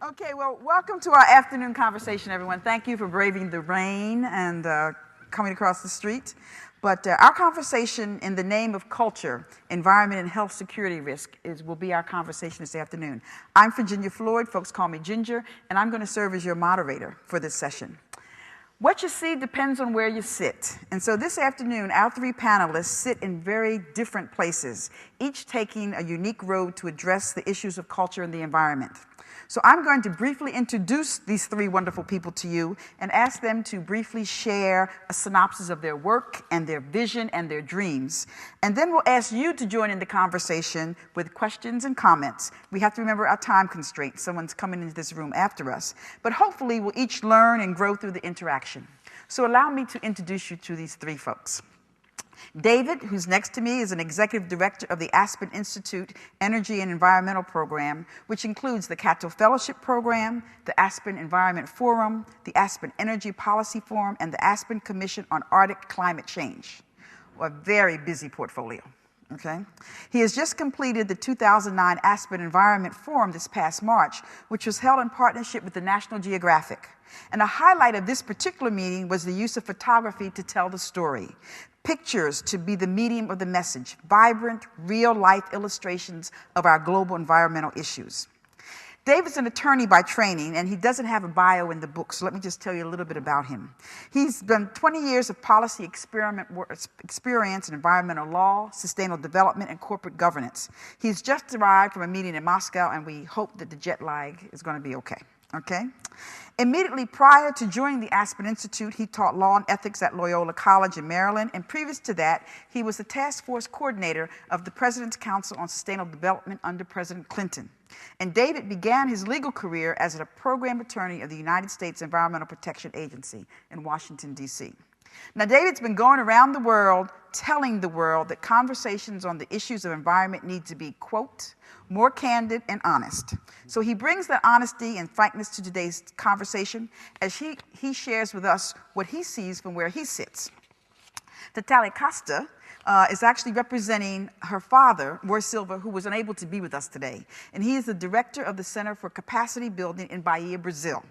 Okay, well, welcome to our afternoon conversation, everyone. Thank you for braving the rain and coming across the street. But our conversation in the name of culture, environment, and health security risk will be our conversation this afternoon. I'm Virginia Floyd, folks call me Ginger, and I'm going to serve as your moderator for this session. What you see depends on where you sit. And so this afternoon, our three panelists sit in very different places, each taking a unique road to address the issues of culture and the environment. So I'm going to briefly introduce these three wonderful people to you and ask them to briefly share a synopsis of their work and their vision and their dreams. And then we'll ask you to join in the conversation with questions and comments. We have to remember our time constraints. Someone's coming into this room after us. But hopefully we'll each learn and grow through the interaction. So allow me to introduce you to these three folks. David, who's next to me, is an executive director of the Aspen Institute Energy and Environmental Program, which includes the Cato Fellowship Program, the Aspen Environment Forum, the Aspen Energy Policy Forum, and the Aspen Commission on Arctic Climate Change. A very busy portfolio. Okay? He has just completed the 2009 Aspen Environment Forum this past March, which was held in partnership with the National Geographic. And a highlight of this particular meeting was the use of photography to tell the story. Pictures to be the medium of the message, vibrant, real-life illustrations of our global environmental issues. David's an attorney by training, and he doesn't have a bio in the book, so let me just tell you a little bit about him. He's done 20 years of policy experience in environmental law, sustainable development, and corporate governance. He's just arrived from a meeting in Moscow, and we hope that the jet lag is going to be okay. Okay? Immediately prior to joining the Aspen Institute, he taught law and ethics at Loyola College in Maryland, and previous to that, he was the task force coordinator of the President's Council on Sustainable Development under President Clinton. And David began his legal career as a program attorney of the United States Environmental Protection Agency in Washington, D.C. Now, David's been going around the world telling the world that conversations on the issues of environment need to be, quote, more candid and honest. So he brings that honesty and frankness to today's conversation as he shares with us what he sees from where he sits. Natalia Costa is actually representing her father, Roy Silva, who was unable to be with us today. And he is the director of the Center for Capacity Building in Bahia, Brazil.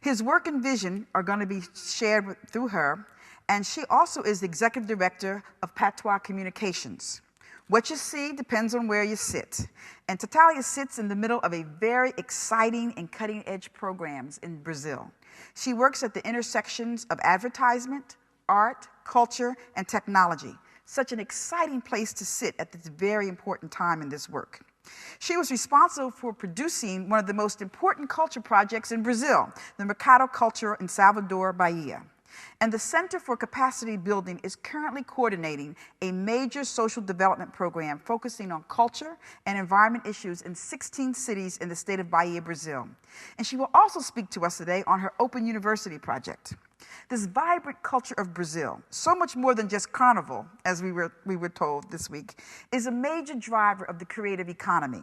His work and vision are going to be shared through her, and she also is the executive director of Patois Communications. What you see depends on where you sit. And Natalia sits in the middle of a very exciting and cutting-edge programs in Brazil. She works at the intersections of advertisement, art, culture, and technology. Such an exciting place to sit at this very important time in this work. She was responsible for producing one of the most important culture projects in Brazil, the Mercado Cultural in Salvador, Bahia. And the Center for Capacity Building is currently coordinating a major social development program focusing on culture and environment issues in 16 cities in the state of Bahia, Brazil. And she will also speak to us today on her Open University project. This vibrant culture of Brazil, so much more than just carnival, as we were told this week, is a major driver of the creative economy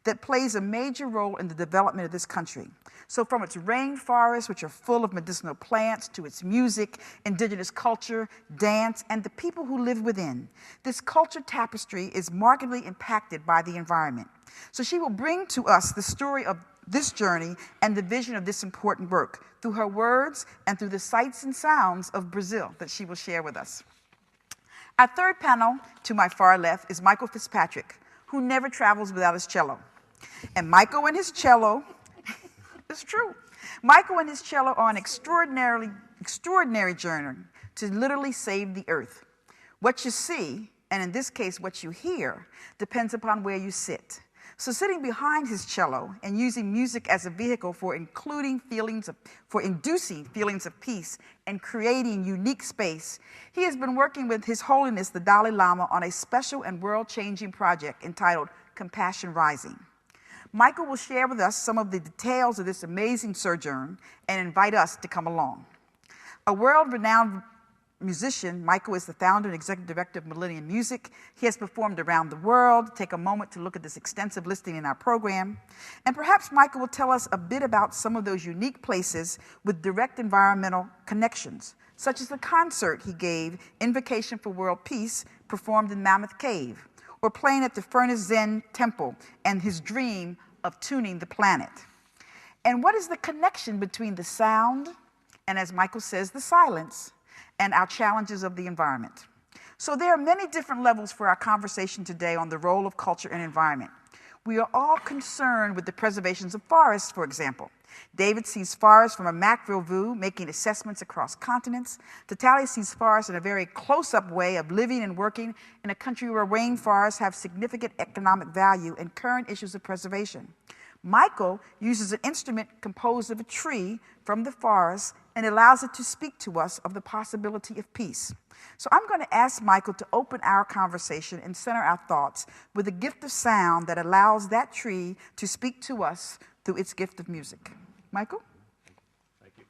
that plays a major role in the development of this country. So from its rainforests, which are full of medicinal plants, to its music, indigenous culture, dance, and the people who live within, this culture tapestry is markedly impacted by the environment. So she will bring to us the story of this journey and the vision of this important work through her words and through the sights and sounds of Brazil that she will share with us. Our third panel, to my far left, is Michael Fitzpatrick, who never travels without his cello. And Michael and his cello, it's true, Michael and his cello are an extraordinary journey to literally save the earth. What you see, and in this case what you hear, depends upon where you sit. So sitting behind his cello and using music as a vehicle for inducing feelings of peace and creating unique space, he has been working with His Holiness the Dalai Lama on a special and world-changing project entitled Compassion Rising. Michael will share with us some of the details of this amazing sojourn and invite us to come along. A world-renowned musician, Michael is the founder and executive director of Millennium Music. He has performed around the world. Take a moment to look at this extensive listing in our program. And perhaps Michael will tell us a bit about some of those unique places with direct environmental connections, such as the concert he gave, Invocation for World Peace, performed in Mammoth Cave, or playing at the Furnace Zen Temple and his dream of tuning the planet. And what is the connection between the sound and, as Michael says, the silence, and our challenges of the environment? So there are many different levels for our conversation today on the role of culture and environment. We are all concerned with the preservation of forests, for example. David sees forests from a macro view, making assessments across continents. Tatali sees forests in a very close-up way of living and working in a country where rainforests have significant economic value and current issues of preservation. Michael uses an instrument composed of a tree from the forest and allows it to speak to us of the possibility of peace. So I'm going to ask Michael to open our conversation and center our thoughts with a gift of sound that allows that tree to speak to us through its gift of music. Michael? Thank you.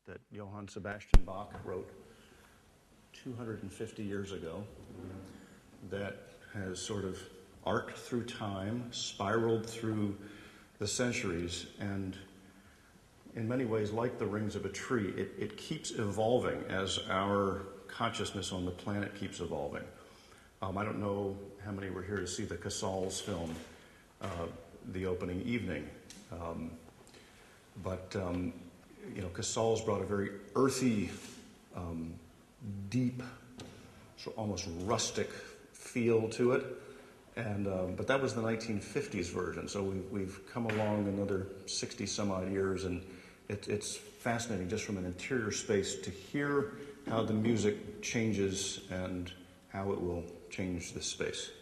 That Johann Sebastian Bach wrote 250 years ago that has sort of arced through time, spiraled through the centuries, and in many ways, like the rings of a tree, it keeps evolving as our consciousness on the planet keeps evolving. I don't know how many were here to see the Casals film, the opening evening, but Casals brought a very earthy, deep, so almost rustic feel to it. And but that was the 1950s version, so we've come along another 60 some odd years, and it's fascinating just from an interior space to hear how the music changes and how it will change this space.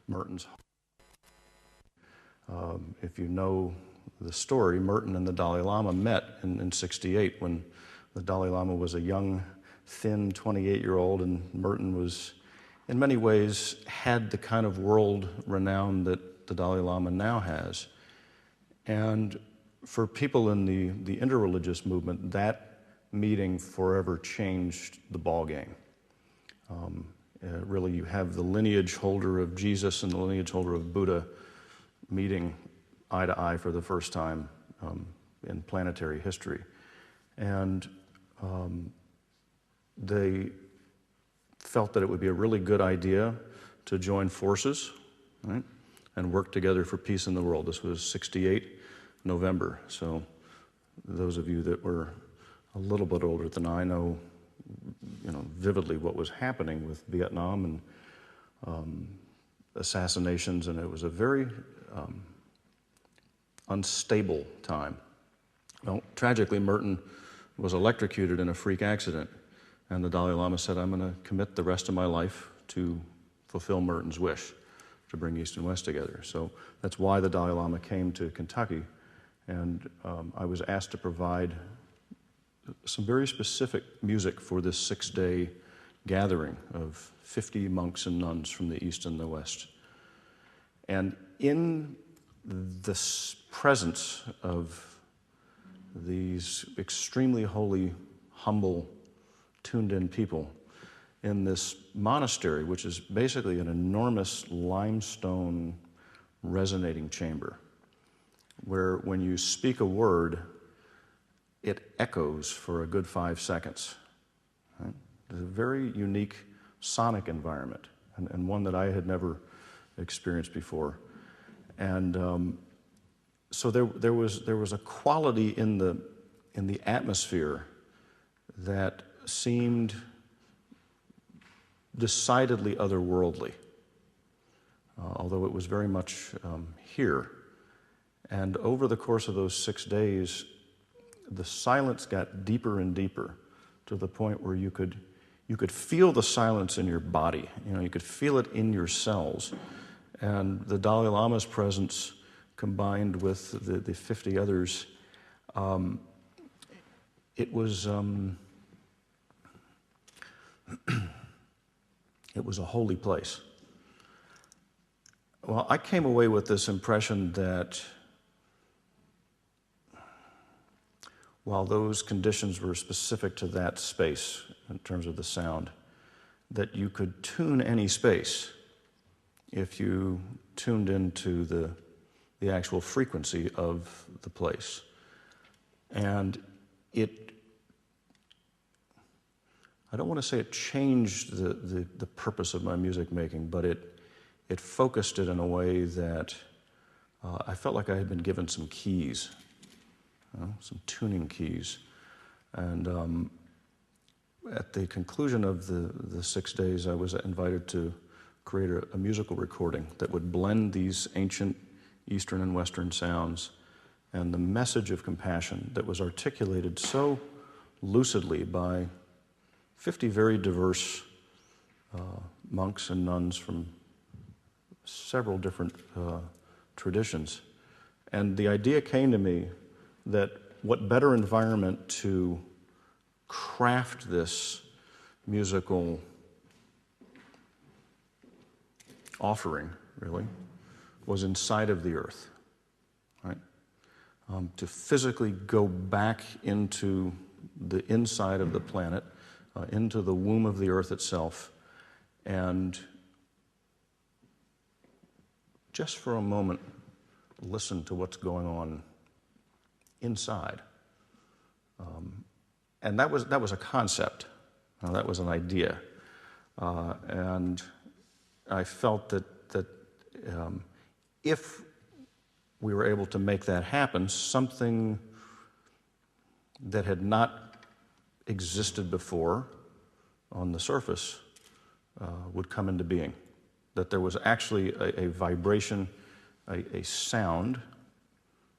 Merton's. If you know the story, Merton and the Dalai Lama met in 68 when the Dalai Lama was a young, thin 28-year-old, and Merton was, in many ways, had the kind of world renown that the Dalai Lama now has. And for people in the interreligious movement, that meeting forever changed the ballgame. Really, you have the lineage holder of Jesus and the lineage holder of Buddha meeting eye to eye for the first time in planetary history. And they felt that it would be a really good idea to join forces, right, and work together for peace in the world. This was 68 November. So those of you that were a little bit older than I know vividly what was happening with Vietnam and assassinations, and it was a very unstable time. Well, tragically, Merton was electrocuted in a freak accident, and the Dalai Lama said, I'm going to commit the rest of my life to fulfill Merton's wish to bring East and West together. So that's why the Dalai Lama came to Kentucky, and I was asked to provide some very specific music for this 6-day gathering of 50 monks and nuns from the East and the West. And in the presence of these extremely holy, humble, tuned-in people in this monastery, which is basically an enormous limestone resonating chamber, where when you speak a word, it echoes for a good 5 seconds. Right? It's a very unique sonic environment, and one that I had never experienced before. And so there was a quality in the atmosphere that seemed decidedly otherworldly, although it was very much here. And over the course of those 6 days, the silence got deeper and deeper to the point where you could feel the silence in your body. You could feel it in your cells. And the Dalai Lama's presence, combined with the 50 others, it was it was a holy place. Well, I came away with this impression that while those conditions were specific to that space in terms of the sound, that you could tune any space if you tuned into the actual frequency of the place. And I don't want to say it changed the purpose of my music making, but it focused it in a way that I felt like I had been given some keys, some tuning keys. And at the conclusion of the 6 days, I was invited to create a musical recording that would blend these ancient Eastern and Western sounds and the message of compassion that was articulated so lucidly by 50 very diverse monks and nuns from several different traditions. And the idea came to me that what better environment to craft this musical offering, really, was inside of the earth, right? To physically go back into the inside of the planet, into the womb of the earth itself, and just for a moment, listen to what's going on inside. And that was a concept. That was an idea. And I felt that if we were able to make that happen, something that had not existed before on the surface would come into being. That there was actually a vibration, a sound,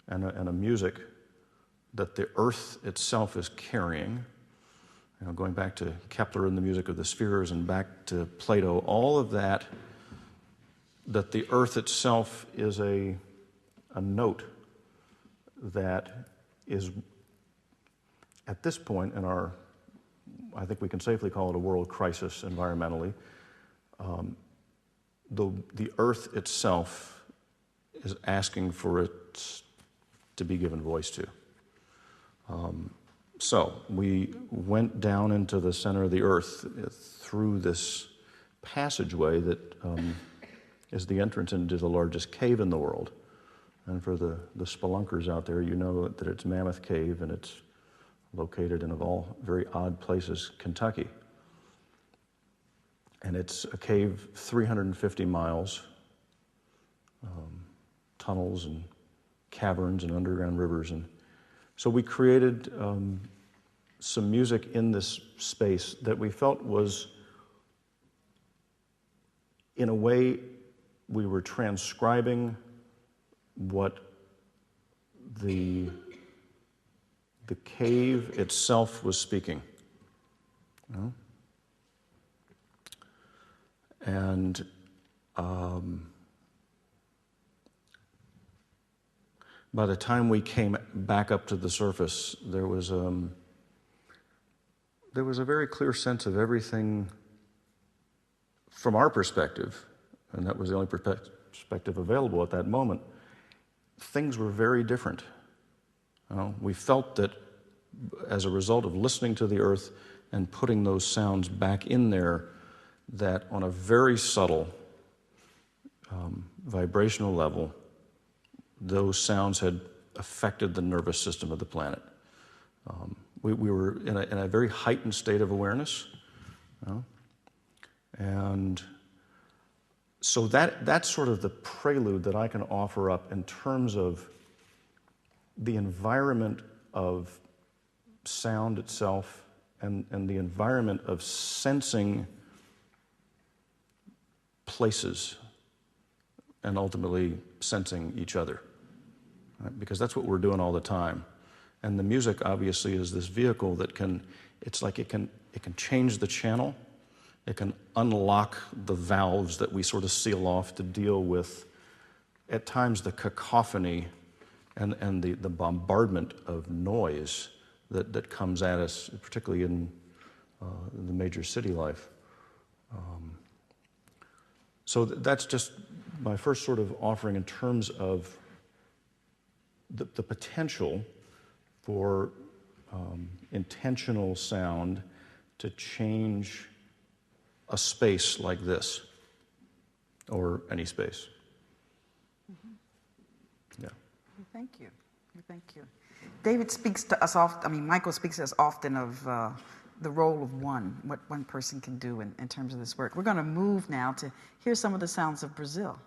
and a music that the earth itself is carrying. Going back to Kepler and the music of the spheres and back to Plato, all of that that the earth itself is a note that is, at this point in our, I think we can safely call it a world crisis environmentally, the earth itself is asking for it to be given voice to. So we went down into the center of the earth through this passageway that is the entrance into the largest cave in the world. And for the spelunkers out there, you know that it's Mammoth Cave, and it's located in, of all very odd places, Kentucky. And it's a cave 350 miles, tunnels and caverns and underground rivers. And so we created some music in this space that we felt was, in a way, we were transcribing what the cave itself was speaking. You know? And by the time we came back up to the surface, there was a very clear sense of everything from our perspective, and that was the only perspective available at that moment. Things were very different. You know, we felt that as a result of listening to the earth and putting those sounds back in there, that on a very subtle vibrational level, those sounds had affected the nervous system of the planet. We were in a very heightened state of awareness, you know? And so that's sort of the prelude that I can offer up in terms of the environment of sound itself and the environment of sensing places and ultimately sensing each other, right? Because that's what we're doing all the time. And the music obviously is this vehicle that can change the channel. It can unlock the valves that we sort of seal off to deal with, at times, the cacophony and the bombardment of noise that comes at us, particularly in the major city life. So that's just my first sort of offering in terms of the potential for intentional sound to change a space like this, or any space. Mm-hmm. Yeah. Thank you. Thank you. David speaks to us often, Michael speaks to us often of the role of what one person can do in terms of this work. We're going to move now to hear some of the sounds of Brazil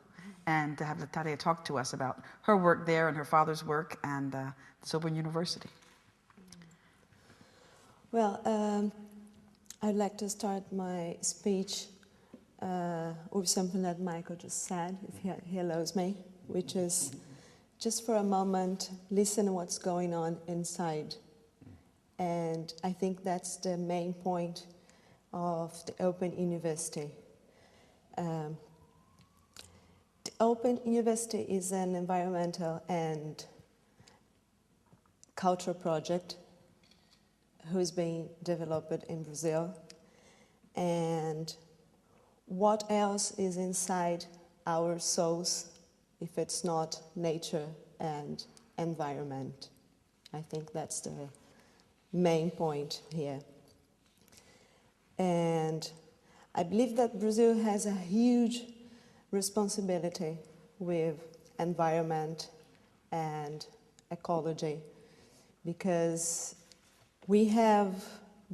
and to have Tadeu talk to us about her work there and her father's work and the Sorbonne University. Well, I'd like to start my speech with something that Michael just said, if he allows me, which is just for a moment, listen to what's going on inside. And I think that's the main point of the Open University. The Open University is an environmental and cultural project who's being developed in Brazil. And what else is inside our souls if it's not nature and environment? I think that's the main point here. And I believe that Brazil has a huge responsibility with environment and ecology, because we have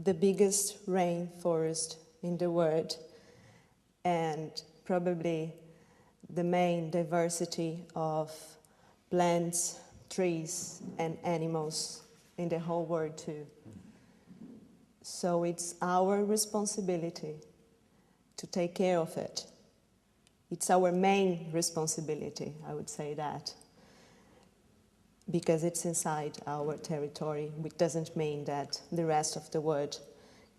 the biggest rainforest in the world and probably the main diversity of plants, trees, and animals in the whole world too. So it's our responsibility to take care of it. It's our main responsibility, I would say that, because it's inside our territory, which doesn't mean that the rest of the world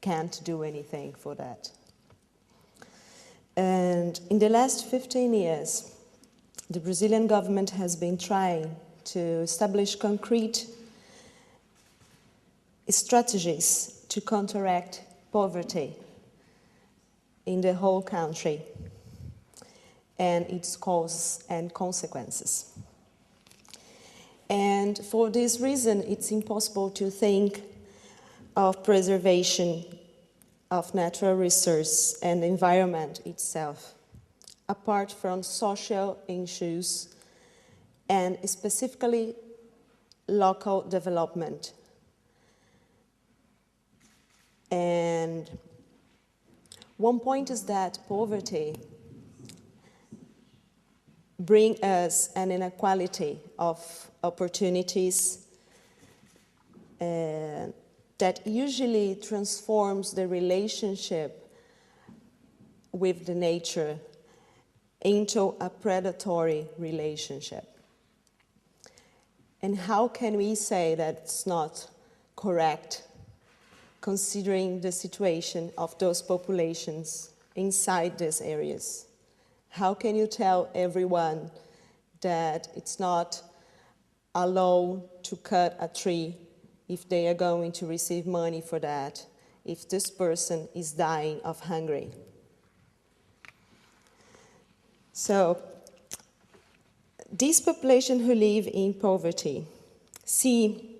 can't do anything for that. And in the last 15 years, the Brazilian government has been trying to establish concrete strategies to counteract poverty in the whole country and its causes and consequences. And for this reason, it's impossible to think of preservation of natural resource and the environment itself, apart from social issues and specifically local development. And one point is that poverty brings us an inequality of opportunities that usually transforms the relationship with the nature into a predatory relationship. And how can we say that it's not correct, considering the situation of those populations inside these areas? How can you tell everyone that it's not allowed to cut a tree if they are going to receive money for that, if this person is dying of hunger? So, these populations who live in poverty see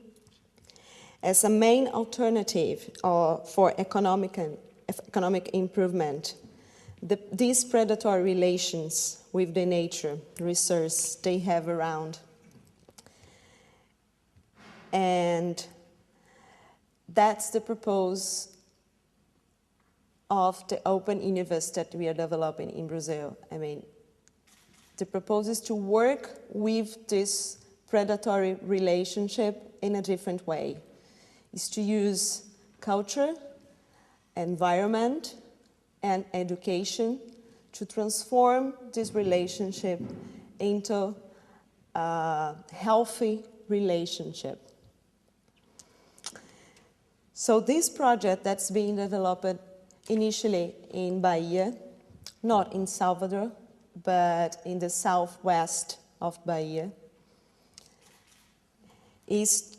as a main alternative for economic improvement these predatory relations with the nature resource they have around. And that's the purpose of the open university that we are developing in Brazil. I mean, the purpose is to work with this predatory relationship in a different way. Is to use culture, environment, and education to transform this relationship into a healthy relationship. So this project that's being developed initially in Bahia, not in Salvador, but in the southwest of Bahia, is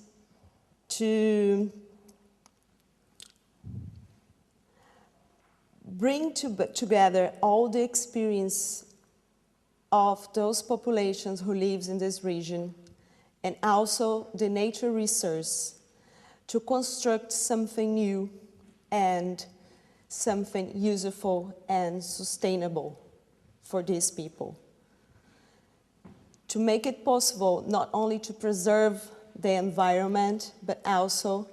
to bring together all the experience of those populations who live in this region and also the nature resource to construct something new and something useful and sustainable for these people. To make it possible not only to preserve the environment, but also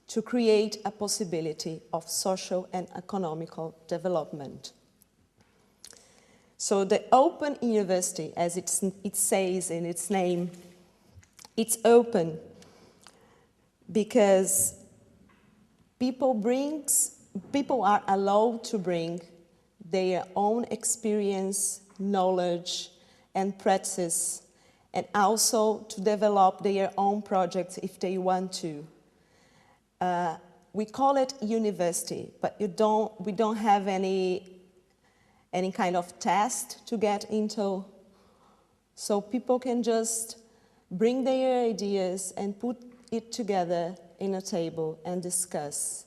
to create a possibility of social and economical development. So the Open University, as it says in its name, it's open because people are allowed to bring their own experience, knowledge, and practice, and also to develop their own projects if they want to. We call it university, but we don't have any kind of test to get into. So people can just bring their ideas and put it together in a table and discuss.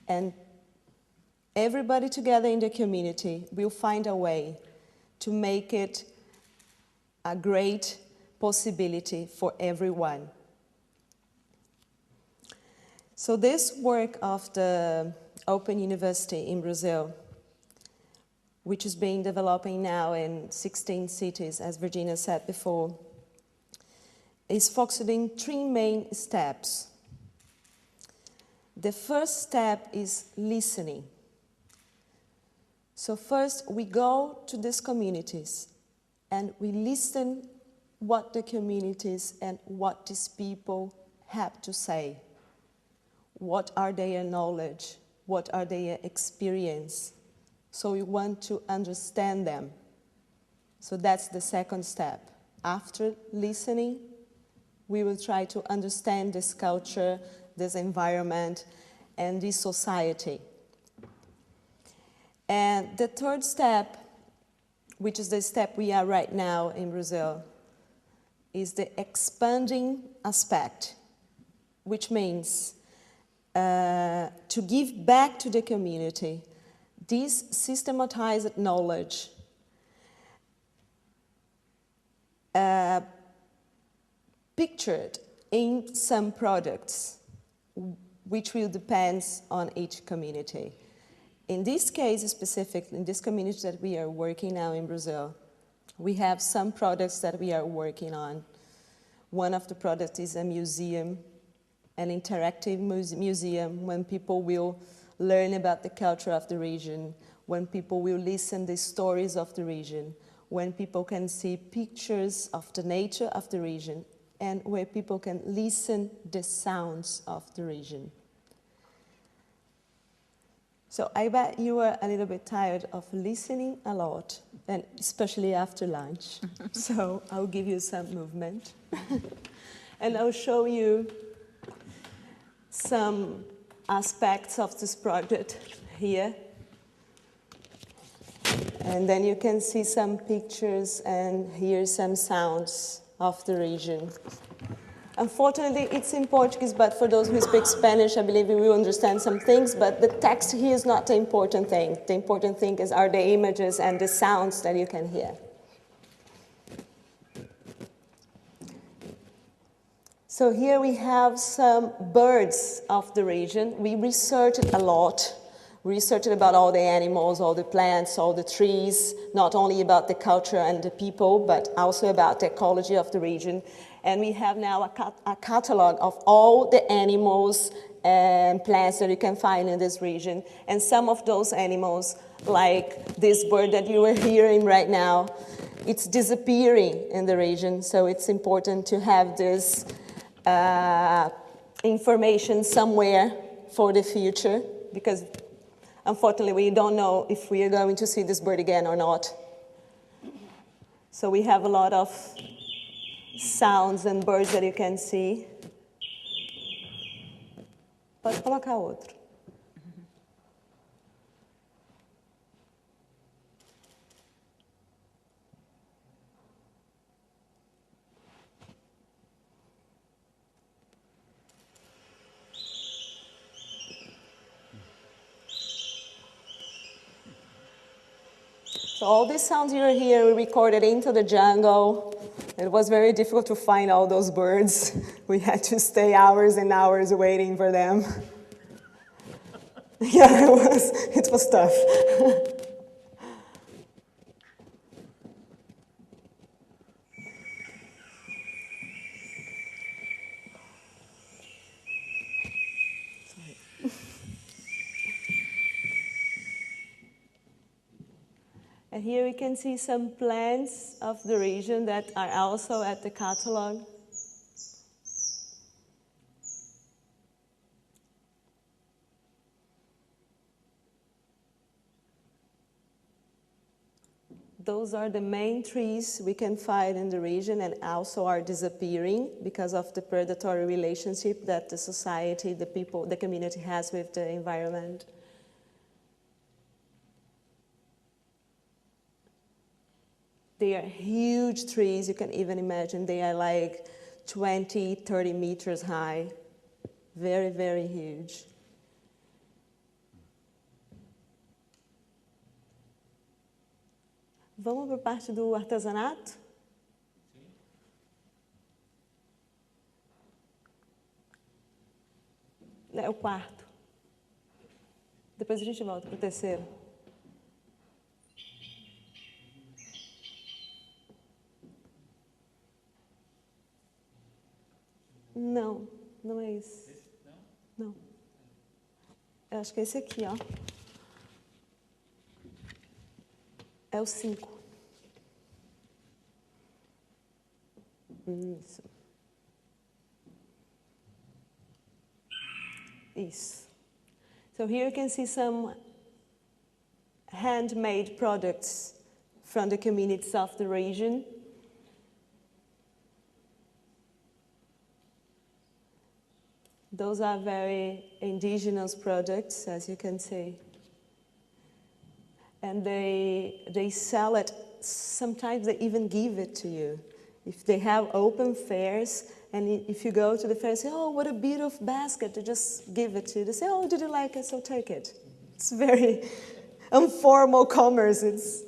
And everybody together in the community will find a way to make it a great possibility for everyone. So this work of the Open University in Brazil, which is being developing now in 16 cities, as Virginia said before, is focused in 3 main steps. The first step is listening. So first we go to these communities and we listen what the communities and what these people have to say. What are their knowledge? What are their experience? So we want to understand them. So that's the second step. After listening, we will try to understand this culture, this environment, and this society. And the third step, which is the step we are right now in Brazil, is the expanding aspect, which means to give back to the community this systematized knowledge pictured in some products, which will depend on each community. In this case specifically, in this community that we are working now in Brazil, we have some products that we are working on. One of the products is a museum, an interactive museum, when people will learn about the culture of the region, when people will listen the stories of the region, when people can see pictures of the nature of the region, and where people can listen the sounds of the region. So I bet you are a little bit tired of listening a lot, and especially after lunch. So I'll give you some movement. And I'll show you some aspects of this project here. And then you can see some pictures and hear some sounds of the region. Unfortunately, it's in Portuguese, but for those who speak Spanish, I believe you will understand some things, but the text here is not the important thing. The important thing are the images and the sounds that you can hear. So here we have some birds of the region. We researched a lot. We researched about all the animals, all the plants, all the trees, not only about the culture and the people, but also about the ecology of the region. And we have now a catalog of all the animals and plants that you can find in this region. And some of those animals, like this bird that you are hearing right now, it's disappearing in the region. So it's important to have this information somewhere for the future, because unfortunately we don't know if we are going to see this bird again or not. So we have a lot of sounds and birds that you can see. Pode colocar outro. So all these sounds you hear we recorded into the jungle. It was very difficult to find all those birds. We had to stay hours and hours waiting for them. Yeah, it was tough. And here we can see some plants of the region that are also at the catalog. Those are the main trees we can find in the region and also are disappearing because of the predatory relationship that the society, the people, the community has with the environment. They are huge trees, you can even imagine. They are like 20, 30 meters high. Very, very huge. Vamos para a parte do artesanato? É o quarto. Depois a gente volta para o terceiro. Não, não é isso. Esse? Não? Não. Eu acho que é esse aqui, ó. É o 5. Isso. Isso. So here you can see some handmade products from the communities of the region. Those are very indigenous products, as you can see. and they sell it. Sometimes they even give it to you. If they have open fairs, and if you go to the fair and say, oh, what a beautiful basket, they just give it to you. They say, oh, did you like it? So take it. It's very informal commerce. It's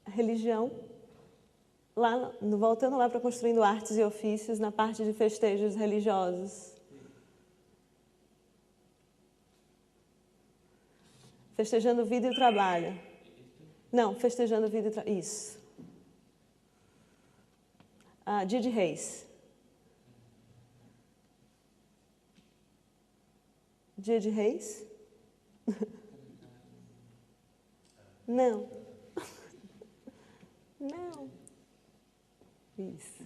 a religião. Lá, voltando lá para Construindo Artes e Ofícios, na parte de festejos religiosos. Festejando vida e trabalho. Não, festejando vida e trabalho. Isso. Dia de Reis. Dia de Reis? Não. Não. Isso.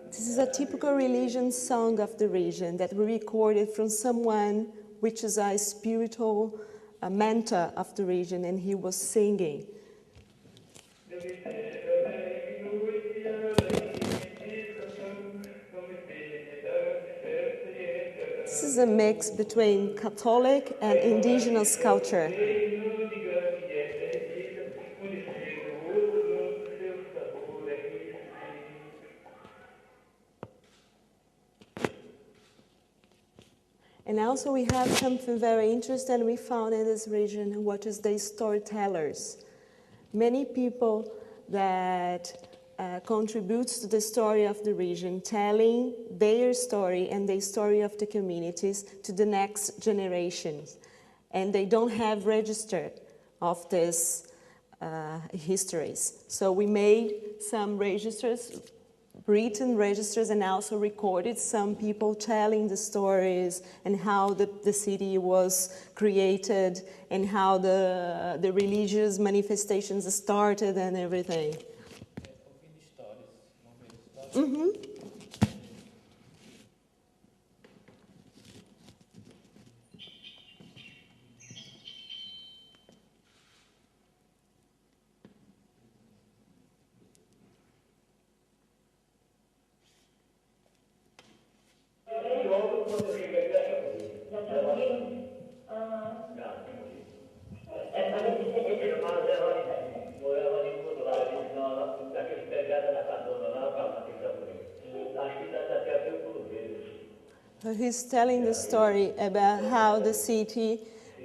This is a typical religion song of the region that we recorded from someone which is a spiritual mentor of the region, and he was singing. This is a mix between Catholic and indigenous culture. And also we have something very interesting we found in this region, what is the storytellers. Many people that contribute to the story of the region, telling their story and the story of the communities to the next generations. And they don't have register of these histories. So we made some registers, written registers, and also recorded some people telling the stories and how the city was created and how the religious manifestations started and everything. Mm-hmm. He's telling the story about how the city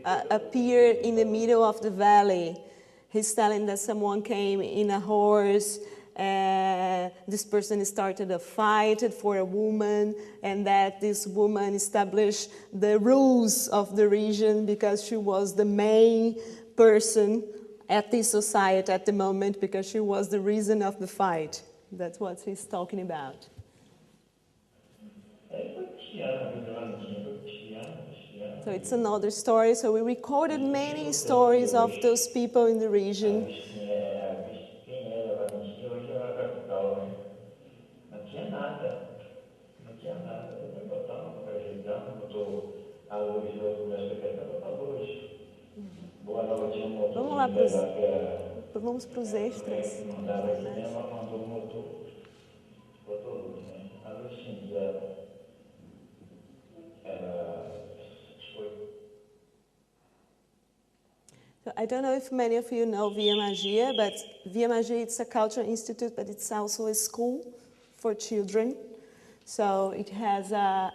appeared in the middle of the valley. He's telling that someone came in a horse, and this person started a fight for a woman, and that this woman established the rules of the region because she was the main person at the society at the moment, because she was the reason of the fight. That's what he's talking about. So it's another story. So we recorded many stories of those people in the region. Vamos para os extras. So I don't know if many of you know Via Magia, but Via Magia, it's a cultural institute, but it's also a school for children. So it has a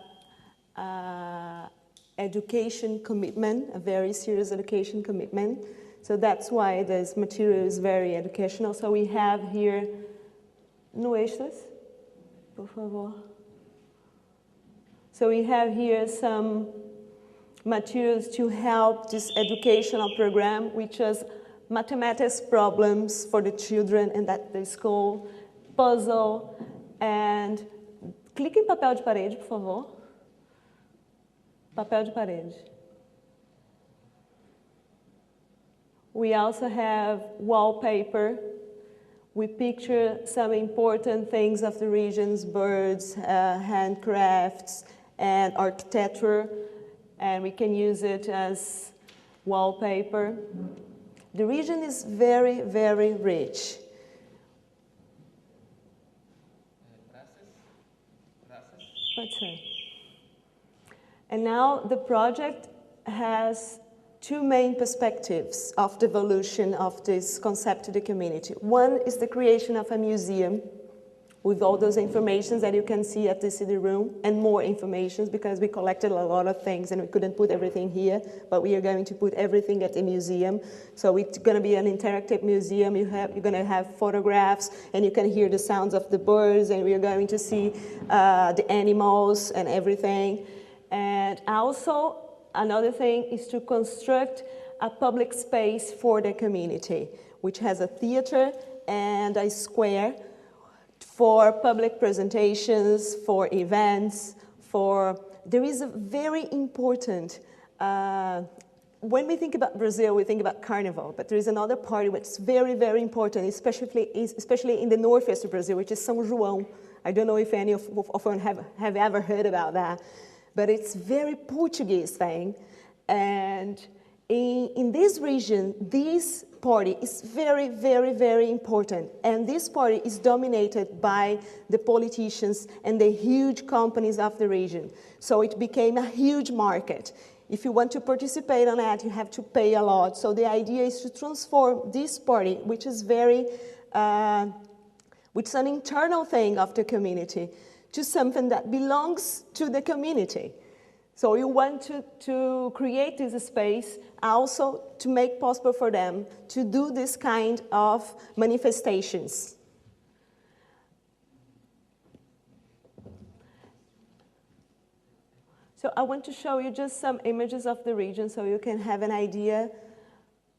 education commitment, a very serious education commitment. So that's why this material is very educational. So we have here, no extras, por favor. So we have here some materials to help this educational program, which is mathematics problems for the children and at the school, puzzle, and clique em papel de parede, por favor. Papel de parede. We also have wallpaper. We picture some important things of the regions, birds, handcrafts, and architecture. And we can use it as wallpaper. The region is very, very rich. Let's see. And now the project has two main perspectives of the evolution of this concept to the community. One is the creation of a museum with all those informations that you can see at the city room, and more information because we collected a lot of things and we couldn't put everything here, but we are going to put everything at the museum. So it's going to be an interactive museum. You're going to have photographs, and you can hear the sounds of the birds, and we are going to see the animals and everything. And also, another thing is to construct a public space for the community, which has a theater and a square for public presentations, for events, there is a very important, when we think about Brazil, we think about Carnival, but there is another party which is very, very important, especially in the northeast of Brazil, which is São João. I don't know if any of you have ever heard about that, but it's a very Portuguese thing. And in this region, this party is very, very, very important. And this party is dominated by the politicians and the huge companies of the region. So it became a huge market. If you want to participate on that, you have to pay a lot. So the idea is to transform this party, which is very, which is an internal thing of the community, to something that belongs to the community. So you want to create this space also to make possible for them to do this kind of manifestations. So I want to show you just some images of the region so you can have an idea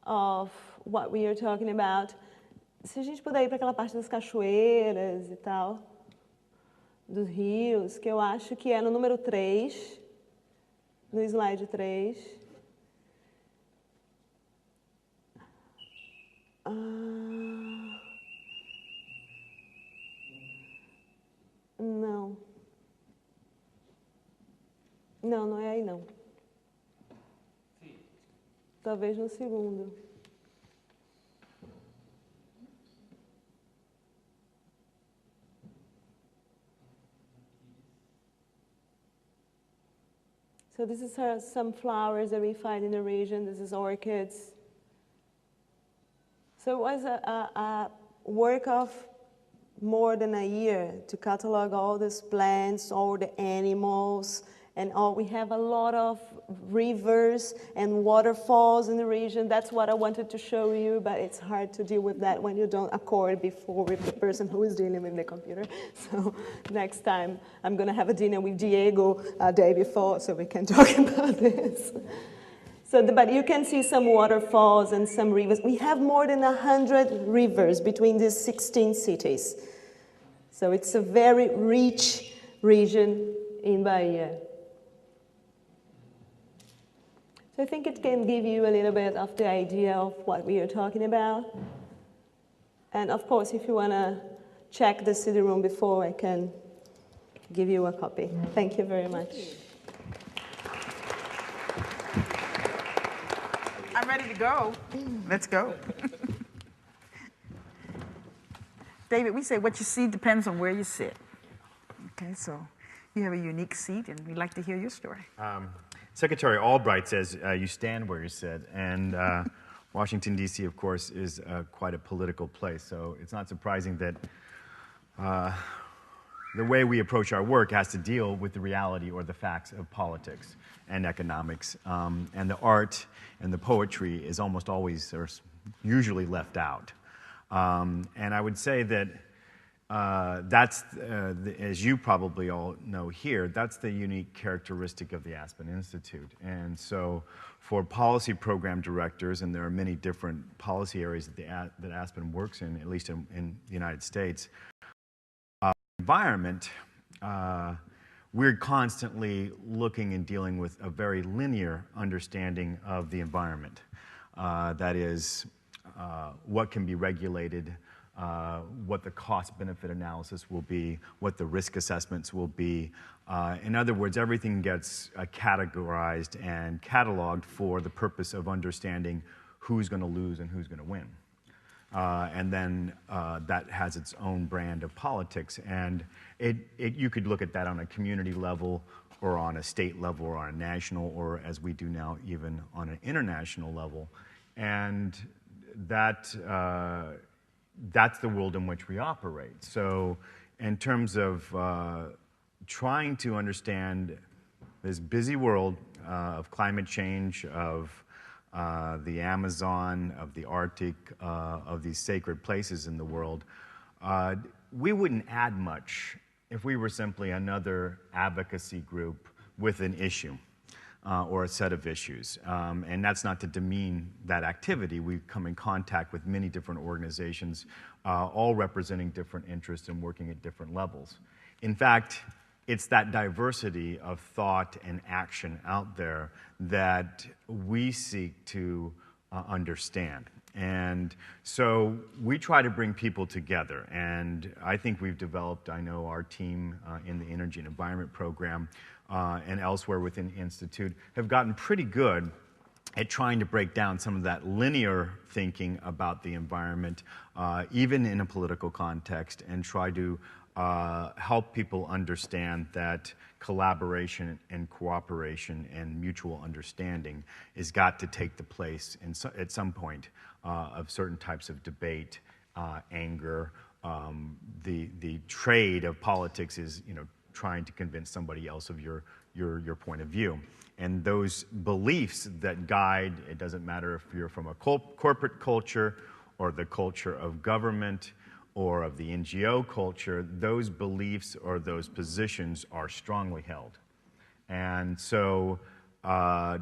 of what we are talking about. Se a gente puder ir para aquela parte das cachoeiras e tal, dos rios, que eu acho que é no número 3, no slide 3. Não. Não, não é aí não. Talvez no segundo. So this is some flowers that we find in the region. This is orchids. So it was a work of more than a year to catalog all these plants, all the animals, and all. We have a lot of rivers and waterfalls in the region. That's what I wanted to show you, but it's hard to deal with that when you don't accord before with the person who is dealing with the computer. So next time I'm going to have a dinner with Diego a day before so we can talk about this. So, but you can see some waterfalls and some rivers. We have more than 100 rivers between these 16 cities. So it's a very rich region in Bahia. So I think it can give you a little bit of the idea of what we are talking about. And of course, if you want to check the CD room before, I can give you a copy. Thank you very much. I'm ready to go. Let's go. David, we say what you see depends on where you sit. Okay, so you have a unique seat, and we'd like to hear your story. Secretary Albright says you stand where you sit, and Washington, D.C., of course, is quite a political place, so it's not surprising that the way we approach our work has to deal with the reality or the facts of politics and economics, and the art and the poetry is almost always or usually left out. And I would say that that's, as you probably all know here, that's the unique characteristic of the Aspen Institute. And so for policy program directors, and there are many different policy areas that Aspen works in, at least in the United States, environment, we're constantly looking and dealing with a very linear understanding of the environment. That is, what can be regulated, what the cost-benefit analysis will be, what the risk assessments will be. In other words, everything gets categorized and cataloged for the purpose of understanding who's going to lose and who's going to win. And then that has its own brand of politics. And you could look at that on a community level, or on a state level, or on a national, or as we do now, even on an international level. And that's the world in which we operate. So in terms of trying to understand this busy world of climate change, of the Amazon, of the Arctic, of these sacred places in the world, we wouldn't add much if we were simply another advocacy group with an issue or a set of issues. And that's not to demean that activity. We come in contact with many different organizations, all representing different interests and working at different levels. In fact, it's that diversity of thought and action out there that we seek to understand. And so we try to bring people together. And I think we've developed, I know our team in the Energy and Environment Program and elsewhere within the Institute have gotten pretty good at trying to break down some of that linear thinking about the environment, even in a political context, and try to help people understand that collaboration and cooperation and mutual understanding has got to take the place at some point of certain types of debate, anger. The trade of politics is, trying to convince somebody else of your point of view. And those beliefs that guide, it doesn't matter if you're from a corporate culture or the culture of government or of the NGO culture, those beliefs or those positions are strongly held. And so, not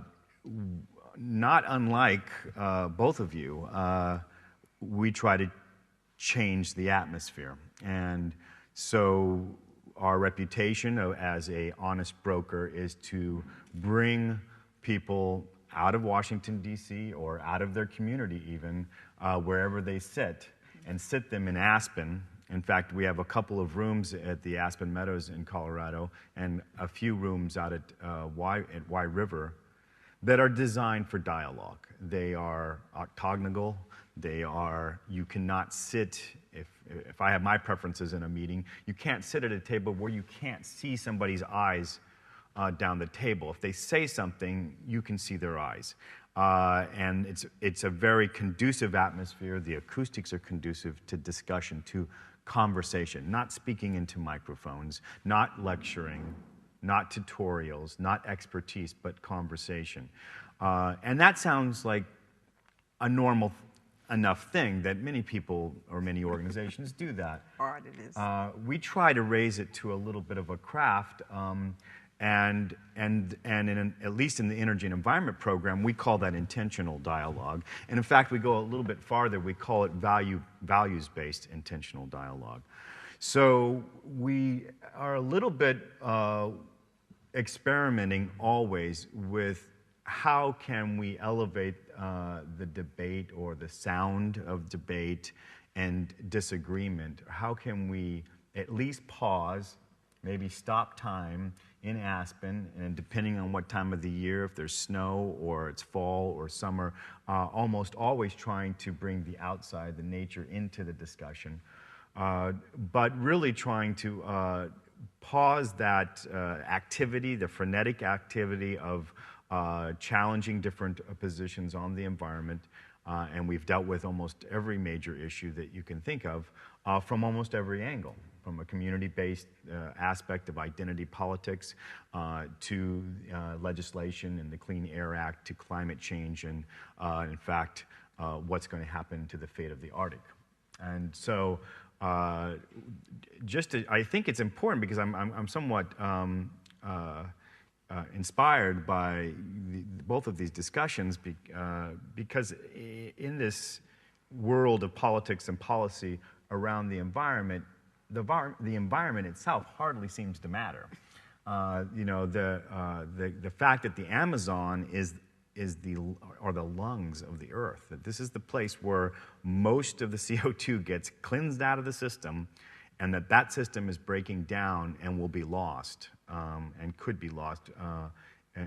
unlike both of you, we try to change the atmosphere. And so our reputation as an honest broker is to bring people out of Washington, D.C., or out of their community even, wherever they sit, and sit them in Aspen. In fact, we have a couple of rooms at the Aspen Meadows in Colorado and a few rooms out at Y River that are designed for dialogue. They are octagonal. You cannot sit, if I have my preferences in a meeting, you can't sit at a table where you can't see somebody's eyes down the table. If they say something, you can see their eyes. And it's a very conducive atmosphere. The acoustics are conducive to discussion, to conversation, not speaking into microphones, not lecturing, not tutorials, not expertise, but conversation. And that sounds like a normal enough thing that many people or many organizations do that. Art it is. We try to raise it to a little bit of a craft, and at least in the Energy and Environment Program, we call that intentional dialogue. And in fact, we go a little bit farther. We call it values-based intentional dialogue. So we are a little bit experimenting always with how can we elevate the debate or the sound of debate and disagreement. How can we at least pause, maybe stop time in Aspen, and depending on what time of the year, if there's snow or it's fall or summer, almost always trying to bring the outside, the nature, into the discussion. But really trying to pause that activity, the frenetic activity of challenging different positions on the environment. And we've dealt with almost every major issue that you can think of from almost every angle, from a community-based aspect of identity politics to legislation and the Clean Air Act to climate change and, in fact, what's going to happen to the fate of the Arctic. And so I think it's important because I'm somewhat inspired by both of these discussions because in this world of politics and policy around the environment, the environment itself hardly seems to matter. The fact that the Amazon is are the lungs of the Earth. That this is the place where most of the CO2 gets cleansed out of the system, and that system is breaking down and will be lost, and could be lost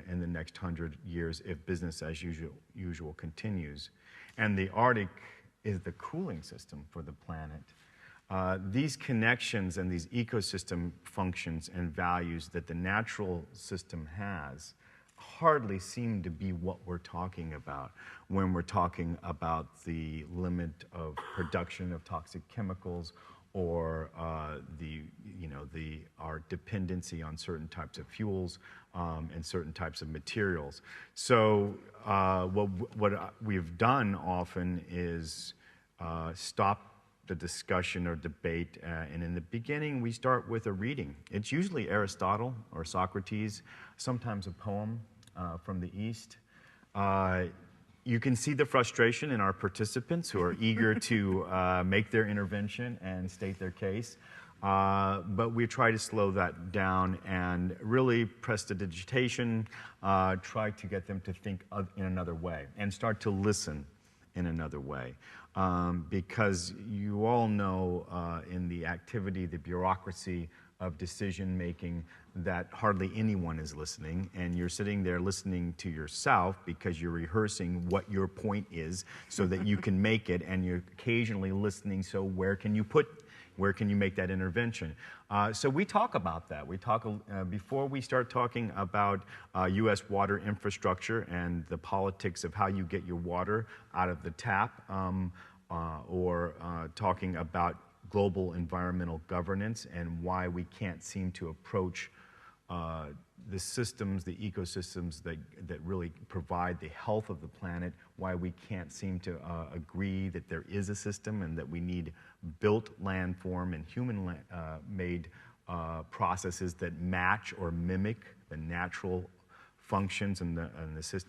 in the next 100 years if business as usual continues. And the Arctic is the cooling system for the planet. These connections and these ecosystem functions and values that the natural system has hardly seem to be what we're talking about when we're talking about the limit of production of toxic chemicals, or our dependency on certain types of fuels and certain types of materials. So what we've done often is stop the discussion or debate, and in the beginning we start with a reading. It's usually Aristotle or Socrates, sometimes a poem from the East. You can see the frustration in our participants who are eager to make their intervention and state their case. But we try to slow that down and really prestidigitation, try to get them to think in another way and start to listen in another way. Because you all know in the activity, the bureaucracy of decision making, that hardly anyone is listening, and you're sitting there listening to yourself because you're rehearsing what your point is so that you can make it, and you're occasionally listening, so where can you make that intervention? So we talk about that. We talk before we start talking about U.S. water infrastructure and the politics of how you get your water out of the tap, or talking about global environmental governance and why we can't seem to approach the systems, the ecosystems that really provide the health of the planet, why we can't seem to agree that there is a system and that we need built landform and human-made processes that match or mimic the natural functions and the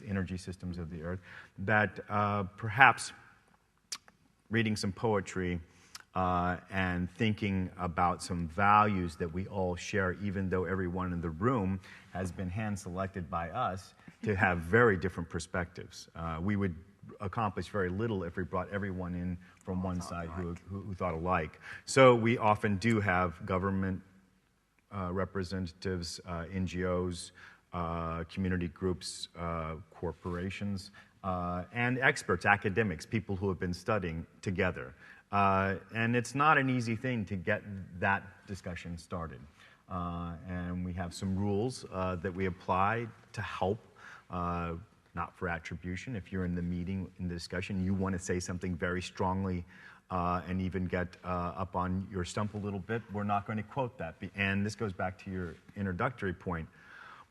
energy systems of the Earth, that perhaps reading some poetry and thinking about some values that we all share, even though everyone in the room has been hand-selected by us to have very different perspectives. We would accomplish very little if we brought everyone in from one side who thought alike. So we often do have government representatives, NGOs, community groups, corporations, and experts, academics, people who have been studying together. And it's not an easy thing to get that discussion started. And we have some rules that we apply to help, not for attribution. If you're in the meeting, in the discussion, you want to say something very strongly and even get up on your stump a little bit, we're not going to quote that. And this goes back to your introductory point.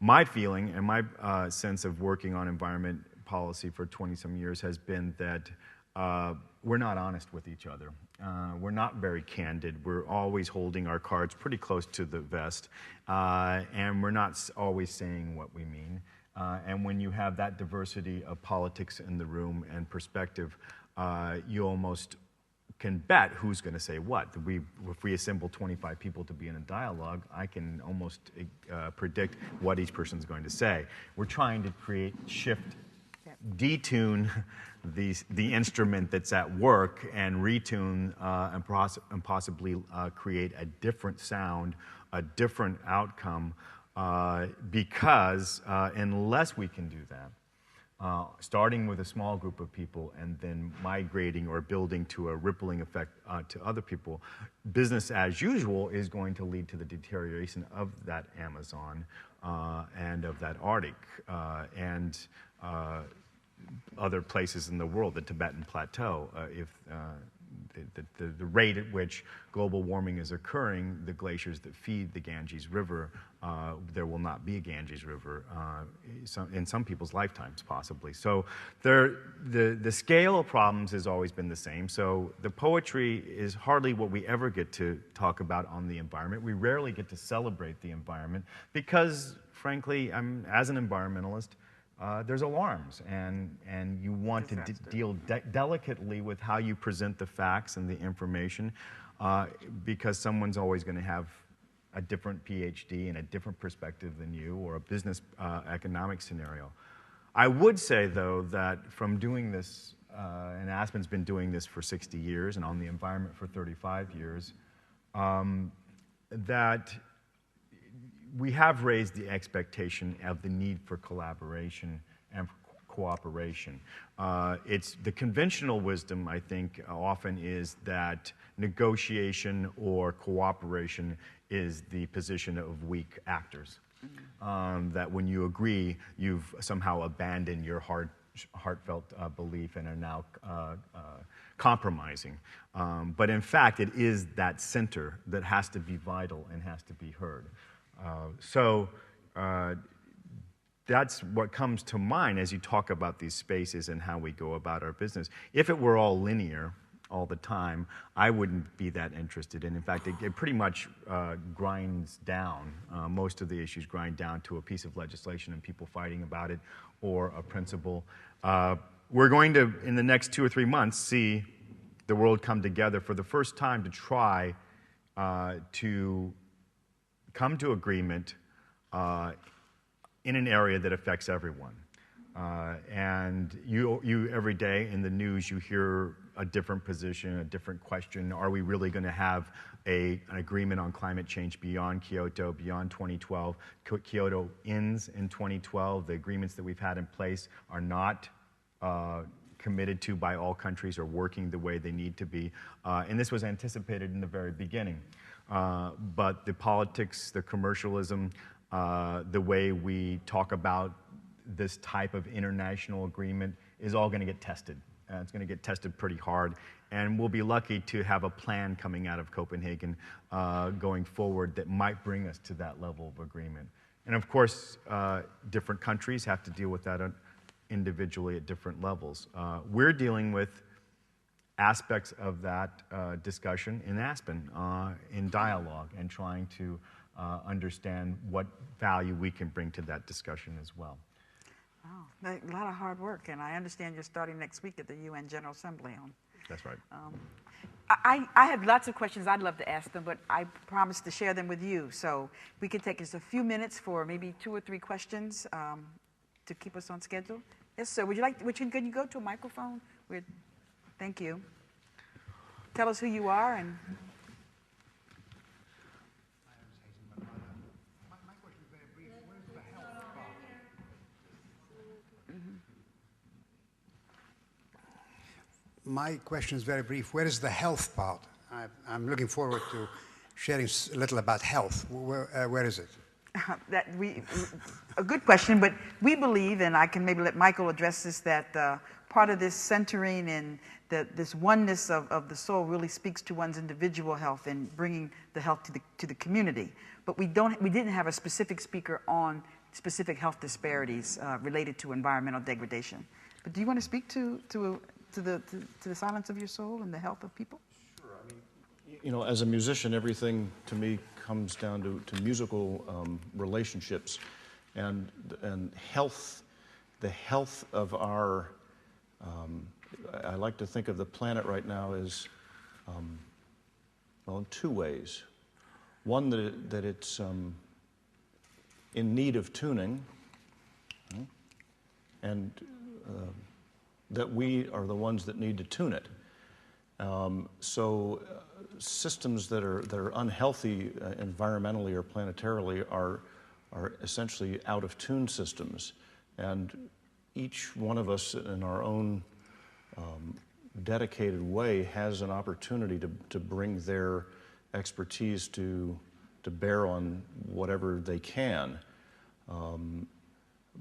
My feeling and my sense of working on environment policy for 20-some years has been that we're not honest with each other. We're not very candid. We're always holding our cards pretty close to the vest, and we're not always saying what we mean. And when you have that diversity of politics in the room and perspective, you almost can bet who's going to say what. If we assemble 25 people to be in a dialogue, I can almost predict what each person's going to say. We're trying to detune the instrument that's at work and retune and possibly create a different sound, a different outcome, because unless we can do that, starting with a small group of people and then migrating or building to a rippling effect to other people, business as usual is going to lead to the deterioration of that Amazon and of that Arctic and other places in the world, the Tibetan Plateau. If the rate at which global warming is occurring, the glaciers that feed the Ganges River, there will not be a Ganges River in some people's lifetimes, possibly. So the scale of problems has always been the same. So the poetry is hardly what we ever get to talk about on the environment. We rarely get to celebrate the environment because, frankly, as an environmentalist, there's alarms, and you want to deal delicately with how you present the facts and the information, because someone's always going to have a different PhD and a different perspective than you, or a business economic scenario. I would say, though, that from doing this, and Aspen's been doing this for 60 years and on the environment for 35 years, that we have raised the expectation of the need for collaboration and cooperation. It's the conventional wisdom, I think, often is that negotiation or cooperation is the position of weak actors. That when you agree, you've somehow abandoned your heartfelt belief and are now compromising. But in fact, it is that center that has to be vital and has to be heard. That's what comes to mind as you talk about these spaces and how we go about our business. If it were all linear all the time, I wouldn't be that interested in. In fact, it pretty much grinds down. Most of the issues grind down to a piece of legislation and people fighting about it or a principle. We're going to, in the next 2 or 3 months, see the world come together for the first time to try to come to agreement in an area that affects everyone. And you every day in the news, you hear a different position, a different question. Are we really going to have an agreement on climate change beyond Kyoto, beyond 2012? Kyoto ends in 2012. The agreements that we've had in place are not committed to by all countries or working the way they need to be. And this was anticipated in the very beginning. But the politics, the commercialism, the way we talk about this type of international agreement is all going to get tested. It's going to get tested pretty hard. And we'll be lucky to have a plan coming out of Copenhagen going forward that might bring us to that level of agreement. And of course, different countries have to deal with that individually at different levels. We're dealing with aspects of that discussion in Aspen, in dialogue, and trying to understand what value we can bring to that discussion as well. Wow, a lot of hard work, and I understand you're starting next week at the UN General Assembly on. That's right. I have lots of questions I'd love to ask them, but I promised to share them with you. So we could take just a few minutes for maybe 2 or 3 questions to keep us on schedule. Yes, sir. Would you like? Can you go to a microphone? Thank you. Tell us who you are and. My question is very brief. Where is the health part? I'm looking forward to sharing a little about health. Where is it? A good question, but we believe, and I can maybe let Michael address this, that part of this centering and this oneness of the soul really speaks to one's individual health and bringing the health to the community. But we didn't have a specific speaker on specific health disparities related to environmental degradation. But do you want to speak to the silence of your soul and the health of people? Sure. I mean, you know, as a musician, everything to me comes down to musical relationships, and health. The health of our. I like to think of the planet right now as, well, in 2 ways. One, that it's in need of tuning, and that we are the ones that need to tune it. So systems that are unhealthy environmentally or planetarily are essentially out of tune systems, and each one of us in our own dedicated way has an opportunity to bring their expertise to bear on whatever they can.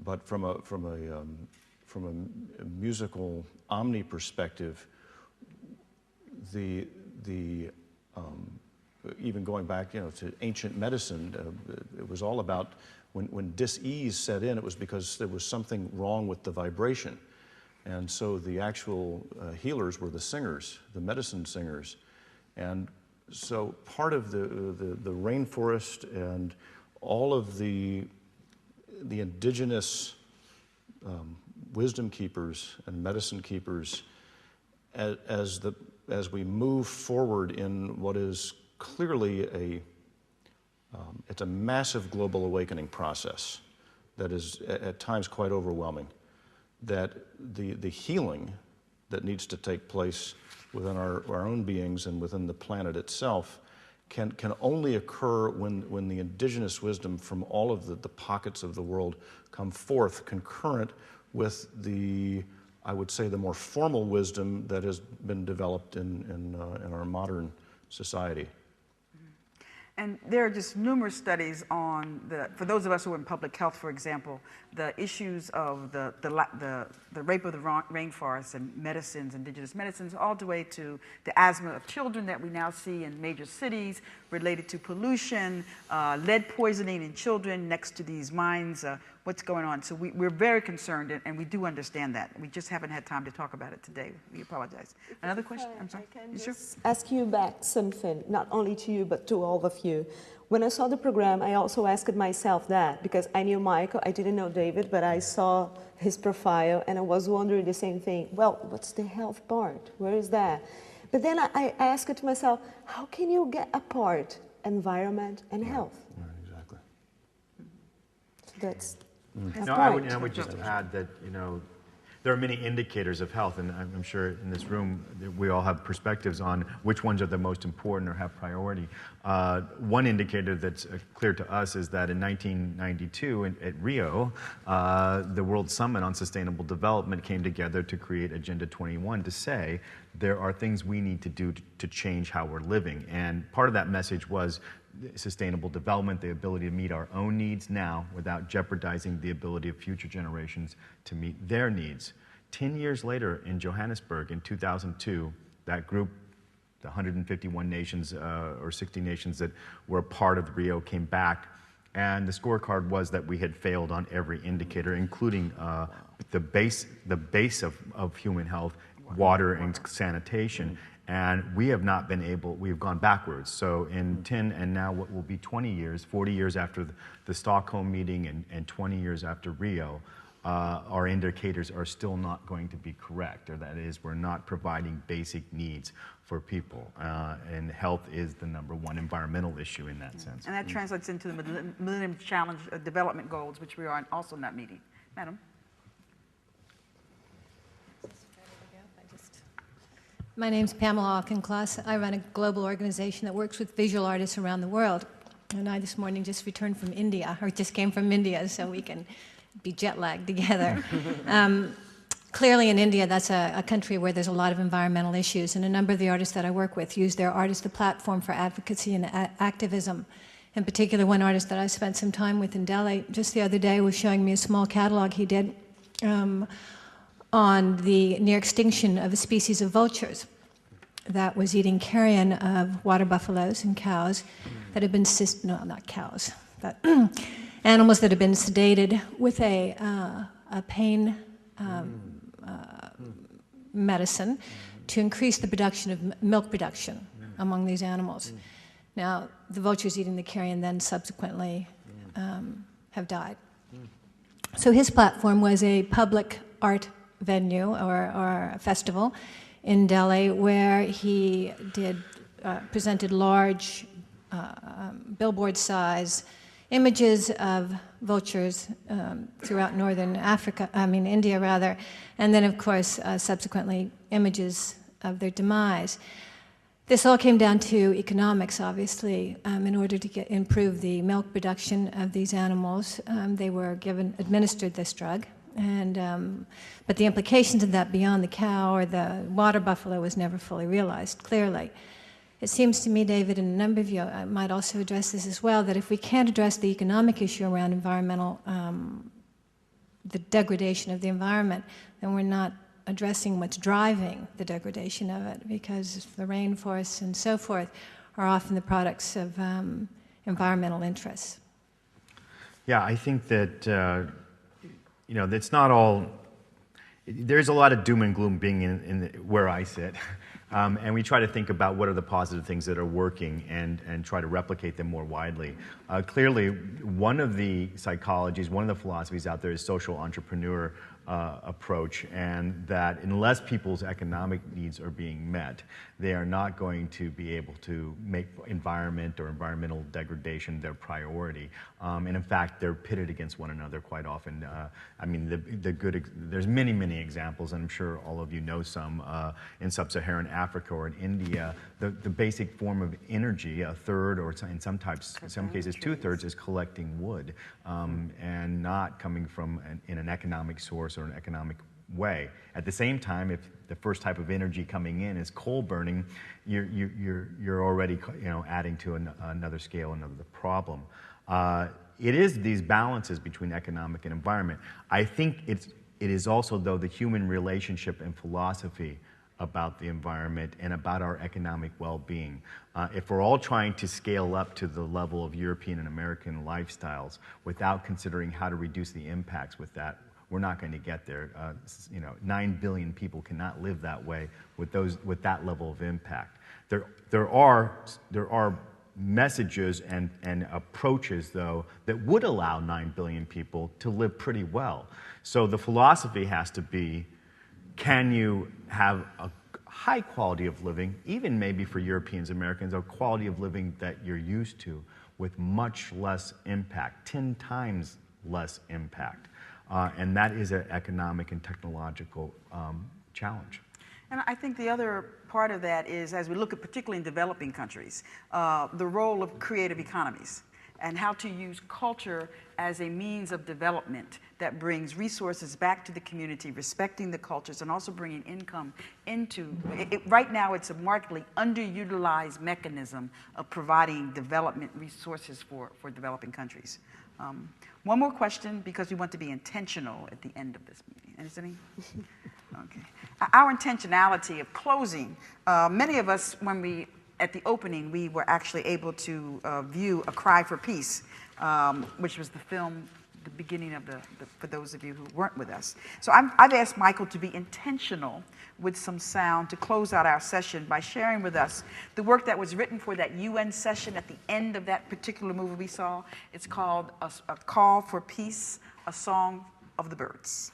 But from a musical omni perspective, even going back, you know, to ancient medicine, it was all about when dis-ease set in, it was because there was something wrong with the vibration. And so the actual healers were the singers, the medicine singers. And so part of the rainforest and all of the indigenous wisdom keepers and medicine keepers, as we move forward in what is clearly it's a massive global awakening process that is at times quite overwhelming. that the healing that needs to take place within our own beings and within the planet itself can only occur when the indigenous wisdom from all of the pockets of the world come forth concurrent with I would say, the more formal wisdom that has been developed in our modern society. And there are just numerous studies on for those of us who are in public health, for example, the issues of the rape of the rainforest and medicines, indigenous medicines, all the way to the asthma of children that we now see in major cities related to pollution, lead poisoning in children next to these mines, what's going on. So we're very concerned, and we do understand that. We just haven't had time to talk about it today. We apologize. Another question? I'm sorry. I can You sure? just ask you back something, not only to you, but to all of you. When I saw the program, I also asked myself that, because I knew Michael, I didn't know David, but I saw his profile, and I was wondering the same thing. Well, what's the health part? Where is that? But then I asked myself, how can you get apart environment and health? Right, exactly. So that's No, I would just add that, there are many indicators of health, and I'm sure in this room we all have perspectives on which ones are the most important or have priority. One indicator that's clear to us is that in 1992 at Rio, the World Summit on Sustainable Development came together to create Agenda 21 to say there are things we need to do to change how we're living. And part of that message was sustainable development, the ability to meet our own needs now without jeopardizing the ability of future generations to meet their needs. 10 years later in Johannesburg in 2002, that group, the 151 nations or 60 nations that were a part of Rio, came back, and the scorecard was that we had failed on every indicator, including the base of human health, water and sanitation. And we have not been able, we've gone backwards. So in 10 and now what will be 20 years, 40 years after the Stockholm meeting and 20 years after Rio, our indicators are still not going to be correct, or that is, we're not providing basic needs for people. And health is the #1 environmental issue in that sense. And that translates into the Millennium Challenge Development Goals, which we are also not meeting. Madam? My name's Pamela Auchincloss. I run a global organization that works with visual artists around the world. And I this morning just returned from India, or just came from India, so we can be jet lagged together. Clearly in India, that's a country where there's a lot of environmental issues, and a number of the artists that I work with use their art as the platform for advocacy and activism. In particular, one artist that I spent some time with in Delhi just the other day was showing me a small catalog he did on the near extinction of a species of vultures that was eating carrion of water buffaloes and cows that had been, no, not cows, but animals that had been sedated with a pain medicine to increase the production of milk production among these animals. Now, the vultures eating the carrion then subsequently have died. So his platform was a public art venue or a festival in Delhi where he presented large billboard-size images of vultures throughout northern Africa, India rather, and then of course subsequently images of their demise. This all came down to economics, obviously. In order to improve the milk production of these animals, they were administered this drug. But the implications of that beyond the cow or the water buffalo was never fully realized, clearly. It seems to me, David, and a number of you might also address this as well, that if we can't address the economic issue around environmental, the degradation of the environment, then we're not addressing what's driving the degradation of it, because the rainforests and so forth are often the products of environmental interests. Yeah, I think that it's not all. There's a lot of doom and gloom being in where I sit, and we try to think about what are the positive things that are working and try to replicate them more widely. Clearly, one of the psychologies, one of the philosophies out there is social entrepreneur approach, and that unless people's economic needs are being met, they are not going to be able to make environment or environmental degradation their priority. And in fact, they're pitted against one another quite often. I mean, there's many examples, and I'm sure all of you know some, in sub-Saharan Africa or in India. The basic form of energy, a third, or in some cases 2/3, is collecting wood, and not coming from in an economic source or an economic way. At the same time, if the first type of energy coming in is coal burning, you're already adding to another scale, another problem. It is these balances between economic and environment. I think it is also, though, the human relationship and philosophy about the environment and about our economic well-being. If we're all trying to scale up to the level of European and American lifestyles without considering how to reduce the impacts with that, we're not going to get there. 9 billion people cannot live that way with that level of impact. There are messages and approaches, though, that would allow 9 billion people to live pretty well. So the philosophy has to be, can you have a high quality of living, even maybe for Europeans, Americans, a quality of living that you're used to with much less impact, 10 times less impact. And that is an economic and technological challenge. And I think the other part of that is, as we look at particularly in developing countries, the role of creative economies and how to use culture as a means of development that brings resources back to the community, respecting the cultures, and also bringing income into it. Right now, it's a markedly underutilized mechanism of providing development resources for developing countries. One more question, because we want to be intentional at the end of this meeting. Anything? Okay. Our intentionality of closing, many of us, at the opening, we were actually able to view A Cry for Peace, which was the film, the beginning of for those of you who weren't with us. So I've asked Michael to be intentional with some sound to close out our session by sharing with us the work that was written for that UN session at the end of that particular movie we saw. It's called A Call for Peace, A Song of the Birds.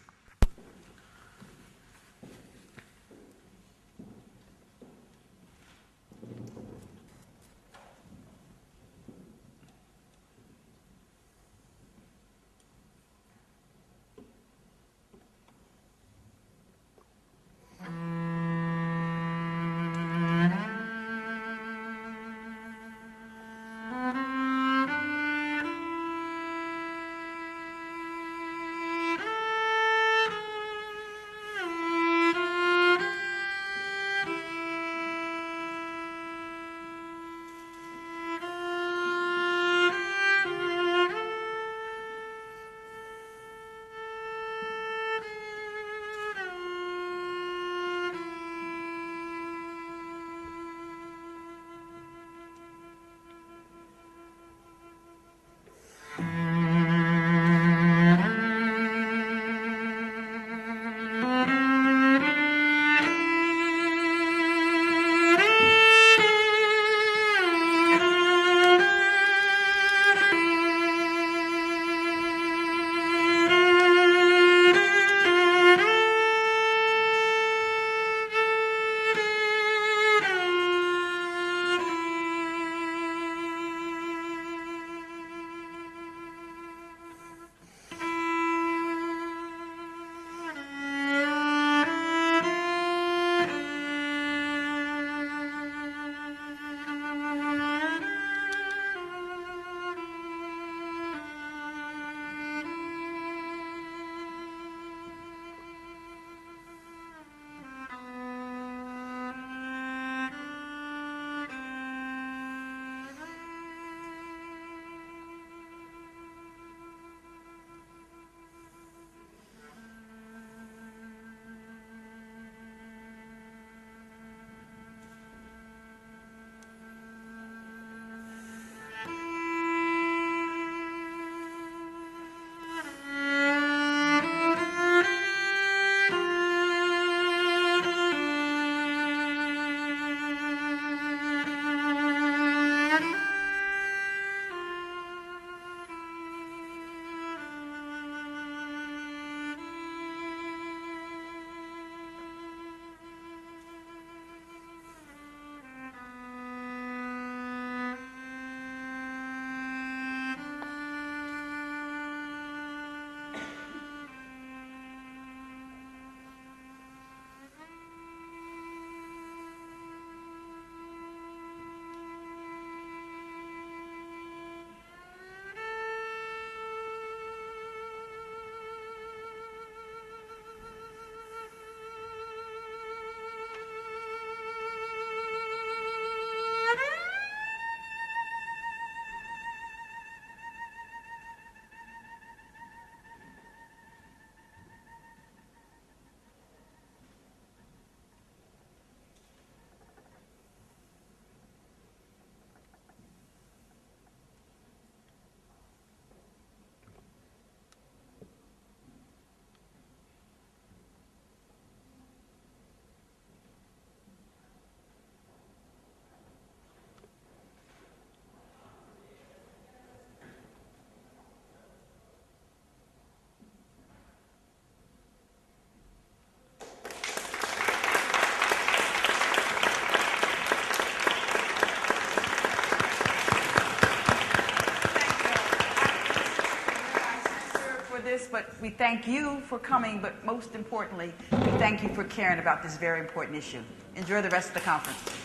this, but we thank you for coming, but most importantly, we thank you for caring about this very important issue. Enjoy the rest of the conference.